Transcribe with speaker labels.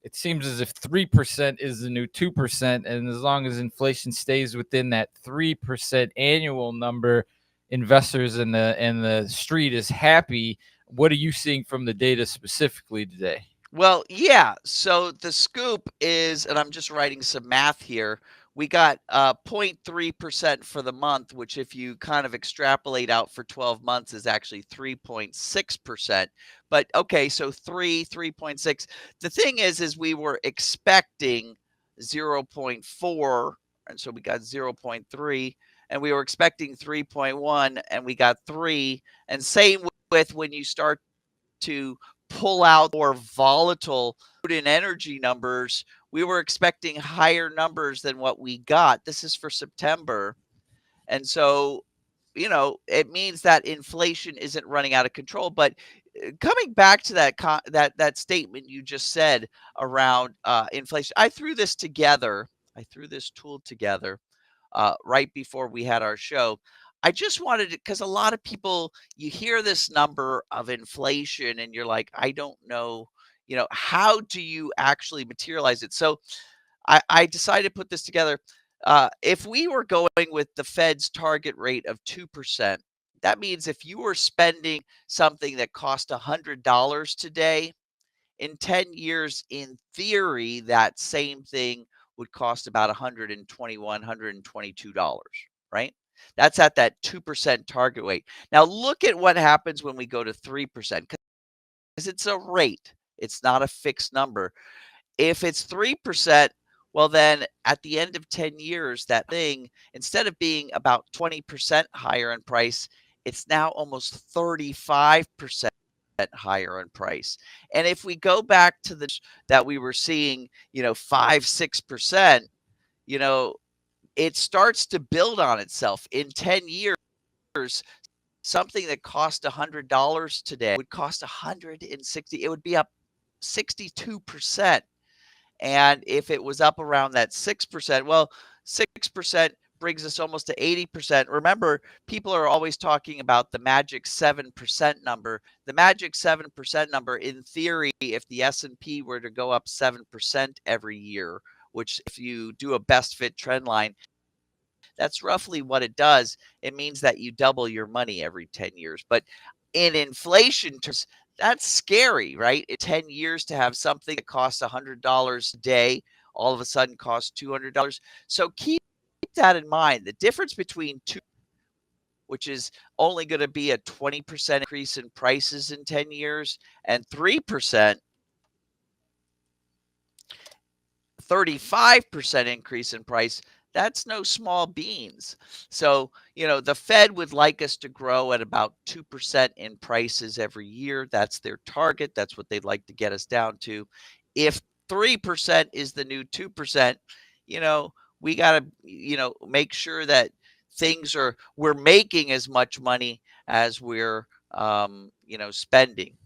Speaker 1: it seems as if 3% is the new 2%. And as long as inflation stays within that 3% annual number, investors in the street is happy. What are you seeing from the data specifically today?
Speaker 2: Well, yeah. So the scoop is, and I'm just writing some math here. We got 0.3% for the month, which if you kind of extrapolate out for 12 months is actually 3.6%. But okay, so 3.6. The thing is we were expecting 0.4, and so we got 0.3, and we were expecting 3.1, and we got 3. And same with when you start to pull out more volatile food and energy numbers, we were expecting higher numbers than what we got. This is for September. And so, it means that inflation isn't running out of control. But coming back to that statement you just said around inflation, I threw this together. I threw this tool together right before we had our show. I just wanted to, because a lot of people, you hear this number of inflation and you're like, I don't know, how do you actually materialize it? So I decided to put this together. If we were going with the Fed's target rate of 2%, that means if you were spending something that cost $100 today, in 10 years, in theory, that same thing would cost about $121, $122, right? That's at that 2% target rate. Now, look at what happens when we go to 3%, because it's a rate, it's not a fixed number. If it's 3%, well, then at the end of 10 years, that thing, instead of being about 20% higher in price, it's now almost 35% higher in price. And if we go back to the that we were seeing, 5, 6%, you know, it starts to build on itself. In 10 years, something that cost $100 today would cost 160. It would be up 62%. And if it was up around that 6%, well, 6% brings us almost to 80%. Remember, people are always talking about the magic 7% number. The magic 7% number, in theory, if the S&P were to go up 7% every year, which if you do a best fit trend line, that's roughly what it does. It means that you double your money every 10 years. But in inflation terms, that's scary, right? In 10 years to have something that costs $100 a day all of a sudden costs $200. So keep that in mind. The difference between two, which is only going to be a 20% increase in prices in 10 years, and 3%, 35% increase in price, that's no small beans. So, the Fed would like us to grow at about 2% in prices every year. That's their target. That's what they'd like to get us down to. If 3% is the new 2%, we got to, make sure that we're making as much money as we're, spending.